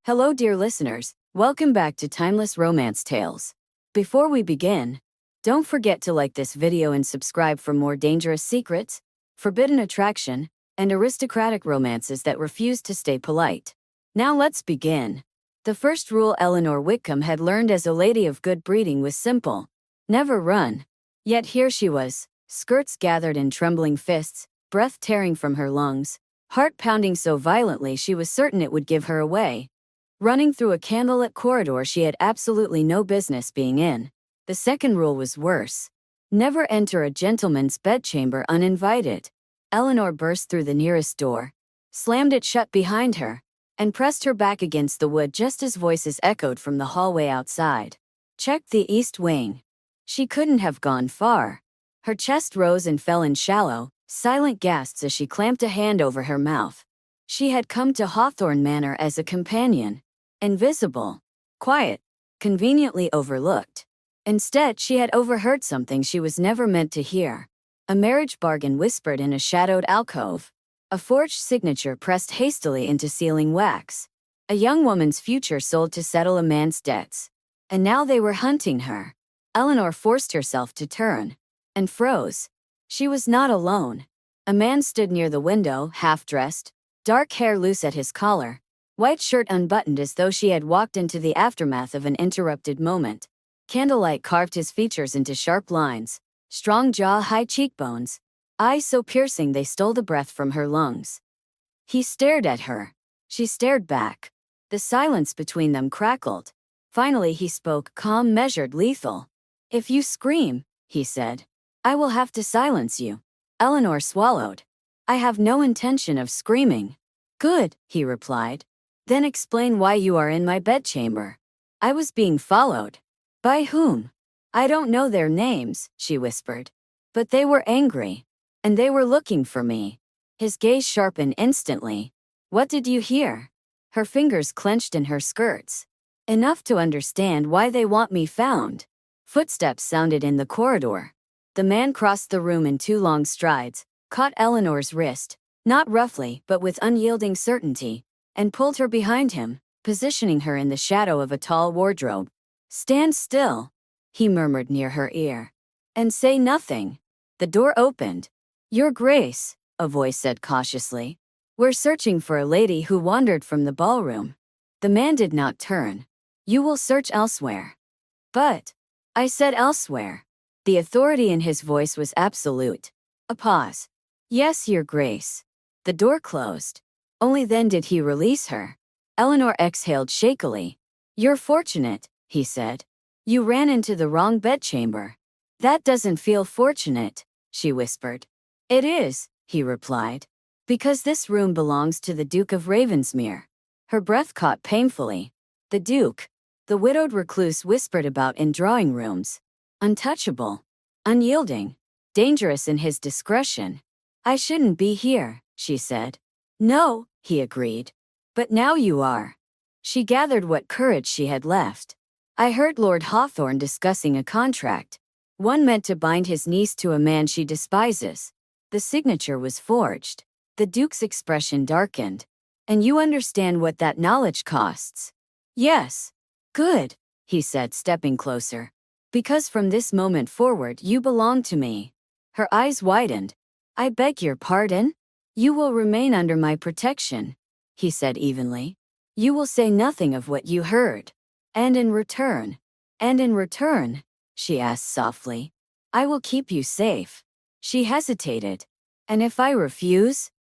Hello, dear listeners. Welcome back to Timeless Romance Tales. Before we begin, don't forget to like this video and subscribe for more dangerous secrets, forbidden attraction, and aristocratic romances that refuse to stay polite. Now let's begin. The first rule Eleanor Whitcombe had learned as a lady of good breeding was simple: never run. Yet here she was, skirts gathered in trembling fists, breath tearing from her lungs, heart pounding so violently she was certain it would give her away. Running through a candlelit corridor she had absolutely no business being in. The second rule was worse: never enter a gentleman's bedchamber uninvited. Eleanor burst through the nearest door, slammed it shut behind her, and pressed her back against the wood just as voices echoed from the hallway outside. Check the east wing. She couldn't have gone far. Her chest rose and fell in shallow, silent gasps as she clamped a hand over her mouth. She had come to Hawthorne Manor as a companion. Invisible, quiet, conveniently overlooked. Instead, she had overheard something she was never meant to hear. A marriage bargain whispered in a shadowed alcove. A forged signature pressed hastily into sealing wax. A young woman's future sold to settle a man's debts. And now they were hunting her. Eleanor forced herself to turn, and froze. She was not alone. A man stood near the window, half-dressed, dark hair loose at his collar, white shirt unbuttoned as though she had walked into the aftermath of an interrupted moment. Candlelight carved his features into sharp lines, strong jaw, high cheekbones, eyes so piercing they stole the breath from her lungs. He stared at her. She stared back. The silence between them crackled. Finally he spoke, calm, measured, lethal. "If you scream," he said, "I will have to silence you." Eleanor swallowed. "I have no intention of screaming." "Good," he replied. "Then explain why you are in my bedchamber." "I was being followed." "By whom?" "I don't know their names," she whispered. "But they were angry. And they were looking for me." His gaze sharpened instantly. "What did you hear?" Her fingers clenched in her skirts. "Enough to understand why they want me found." Footsteps sounded in the corridor. The man crossed the room in 2 long strides, caught Eleanor's wrist, not roughly but with unyielding certainty, and pulled her behind him, positioning her in the shadow of a tall wardrobe. "Stand still," he murmured near her ear. "And say nothing." The door opened. "Your Grace," a voice said cautiously, "we're searching for a lady who wandered from the ballroom." The man did not turn. "You will search elsewhere." "But," "I said elsewhere." The authority in his voice was absolute. A pause. "Yes, Your Grace." The door closed. Only then did he release her. Eleanor exhaled shakily. "You're fortunate," he said. "You ran into the wrong bedchamber." "That doesn't feel fortunate," she whispered. "It is," he replied. "Because this room belongs to the Duke of Ravensmere." Her breath caught painfully. The Duke, the widowed recluse whispered about in drawing rooms. Untouchable, unyielding, dangerous in his discretion. "I shouldn't be here," she said. "No," he agreed. "But now you are." She gathered what courage she had left. "I heard Lord Hawthorne discussing a contract. One meant to bind his niece to a man she despises. The signature was forged." The Duke's expression darkened. "And you understand what that knowledge costs?" "Yes." "Good," he said, stepping closer. "Because from this moment forward you belong to me." Her eyes widened. "I beg your pardon?" "You will remain under my protection," he said evenly. "You will say nothing of what you heard. And in return," she asked softly, "I will keep you safe." She hesitated. "And if I refuse?"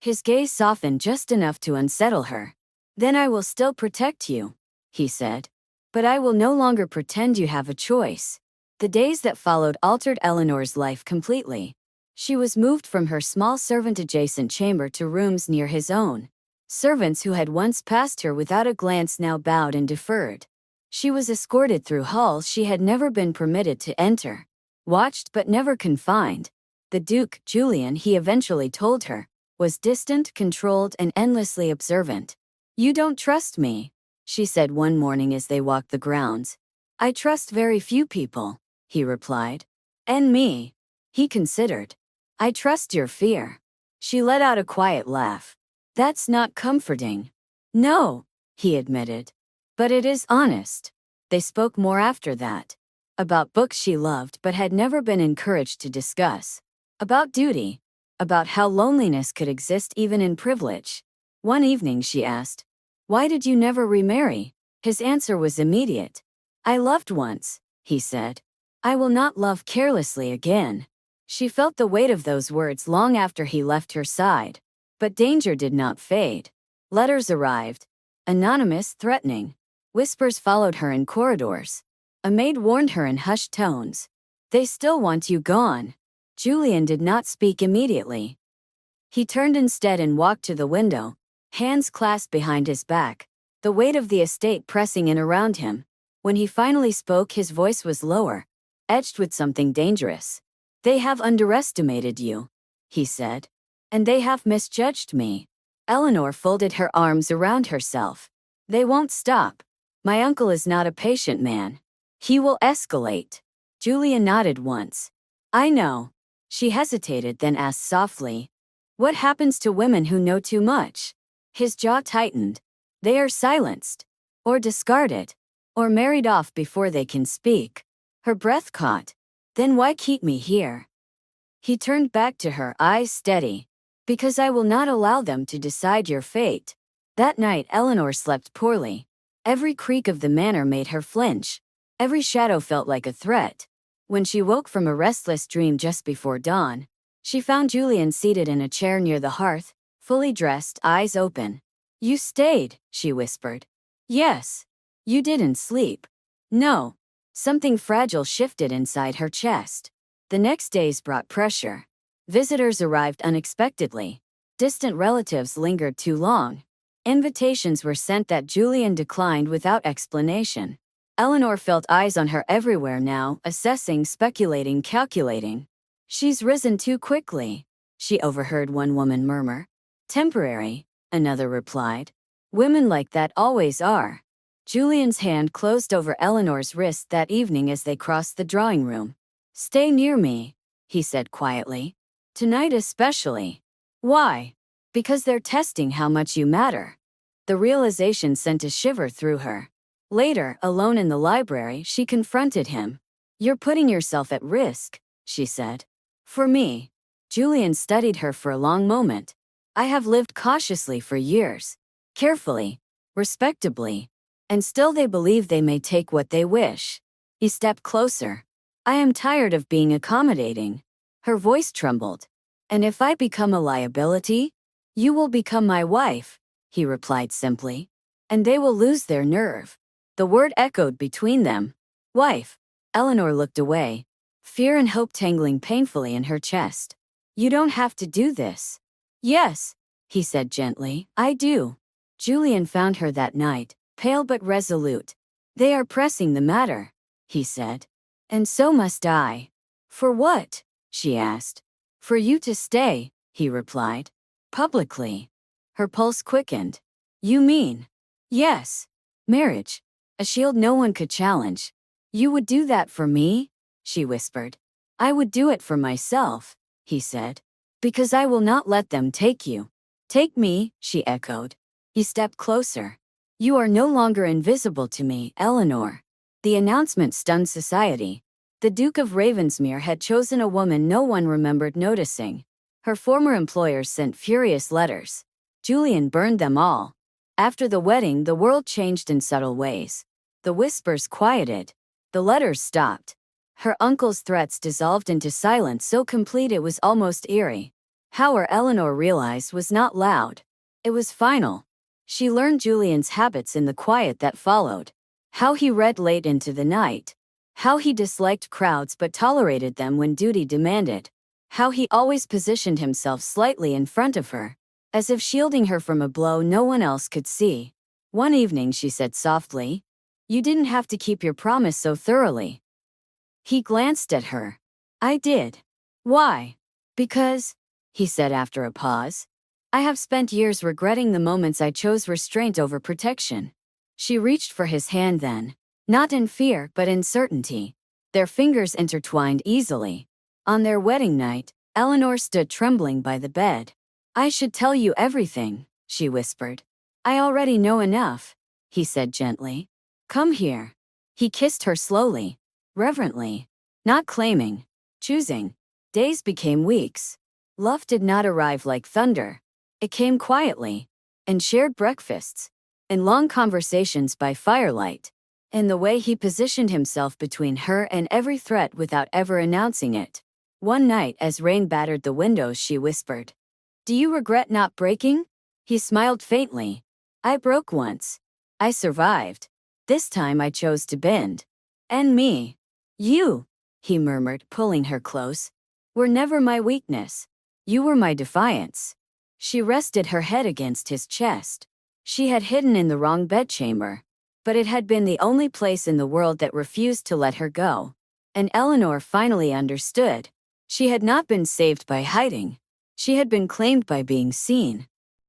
His gaze softened just enough to unsettle her. "Then I will still protect you," he said. "But I will no longer pretend you have a choice." The days that followed altered Eleanor's life completely. She was moved from her small servant-adjacent chamber to rooms near his own. Servants who had once passed her without a glance now bowed and deferred. She was escorted through halls she had never been permitted to enter. Watched but never confined. The Duke, Julian, he eventually told her, was distant, controlled, and endlessly observant. "You don't trust me," she said one morning as they walked the grounds. "I trust very few people," he replied. "And me." He considered. "I trust your fear." She let out a quiet laugh. "That's not comforting." "No." he admitted. But it is honest. They spoke more after that. About books she loved but had never been encouraged to discuss. About duty. About how loneliness could exist even in privilege. One evening she asked, "Why did you never remarry?" His answer was immediate. "I loved once," he said. "I will not love carelessly again." She felt the weight of those words long after he left her side. But danger did not fade. Letters arrived. Anonymous, threatening. Whispers followed her in corridors. A maid warned her in hushed tones. "They still want you gone." Julian did not speak immediately. He turned instead and walked to the window, hands clasped behind his back, the weight of the estate pressing in around him. When he finally spoke, his voice was lower, edged with something dangerous. "They have underestimated you," he said. "And they have misjudged me." Eleanor folded her arms around herself. "They won't stop. My uncle is not a patient man. He will escalate." Julian nodded once. "I know." She hesitated, then asked softly, "What happens to women who know too much?" His jaw tightened. "They are silenced, or discarded, or married off before they can speak." Her breath caught. "Then why keep me here?" He turned back to her, eyes steady. "Because I will not allow them to decide your fate." That night Eleanor slept poorly. Every creak of the manor made her flinch. Every shadow felt like a threat. When she woke from a restless dream just before dawn, she found Julian seated in a chair near the hearth, fully dressed, eyes open. "You stayed," she whispered. "Yes." "You didn't sleep." "No." Something fragile shifted inside her chest. The next days brought pressure. Visitors arrived unexpectedly. Distant relatives lingered too long. Invitations were sent that Julian declined without explanation. Eleanor felt eyes on her everywhere now, assessing, speculating, calculating. "She's risen too quickly," she overheard one woman murmur. "Temporary," another replied. "Women like that always are." Julian's hand closed over Eleanor's wrist that evening as they crossed the drawing room. "Stay near me," he said quietly. "Tonight especially." "Why?" "Because they're testing how much you matter." The realization sent a shiver through her. Later, alone in the library, she confronted him. "You're putting yourself at risk," she said. "For me." Julian studied her for a long moment. "I have lived cautiously for years. Carefully. Respectably. And still they believe they may take what they wish." He stepped closer. "I am tired of being accommodating." Her voice trembled. "And if I become a liability? You will become my wife," he replied simply. "And they will lose their nerve." The word echoed between them. "Wife." Eleanor looked away, fear and hope tangling painfully in her chest. "You don't have to do this." "Yes," he said gently, "I do." Julian found her that night, pale but resolute. "They are pressing the matter," he said. "And so must I." "For what?" she asked. "For you to stay," he replied. "Publicly." Her pulse quickened. "You mean?" "Yes. Marriage. A shield no one could challenge." "You would do that for me?" she whispered. "I would do it for myself," he said. "Because I will not let them take you." "Take me," she echoed. He stepped closer. "You are no longer invisible to me, Eleanor." The announcement stunned society. The Duke of Ravensmere had chosen a woman no one remembered noticing. Her former employers sent furious letters. Julian burned them all. After the wedding, the world changed in subtle ways. The whispers quieted. The letters stopped. Her uncle's threats dissolved into silence so complete it was almost eerie. How Eleanor realized was not loud. It was final. She learned Julian's habits in the quiet that followed. How he read late into the night. How he disliked crowds but tolerated them when duty demanded. How he always positioned himself slightly in front of her, as if shielding her from a blow no one else could see. One evening she said softly, "You didn't have to keep your promise so thoroughly." He glanced at her. "I did." "Why?" "Because," he said after a pause, "I have spent years regretting the moments I chose restraint over protection." She reached for his hand then, not in fear but in certainty. Their fingers intertwined easily. On their wedding night, Eleanor stood trembling by the bed. "I should tell you everything," she whispered. "I already know enough." he said gently. Come here. He kissed her slowly, reverently, not claiming, choosing. Days became weeks. Love did not arrive like thunder. It came quietly, in shared breakfasts, in long conversations by firelight, in the way he positioned himself between her and every threat without ever announcing it. One night, as rain battered the windows, she whispered, "Do you regret not breaking?" He smiled faintly. "I broke once. I survived. This time I chose to bend. And me. You," he murmured, pulling her close, "were never my weakness. You were my defiance." She rested her head against his chest. She had hidden in the wrong bedchamber, but it had been the only place in the world that refused to let her go. And Eleanor finally understood. She had not been saved by hiding. She had been claimed by being seen.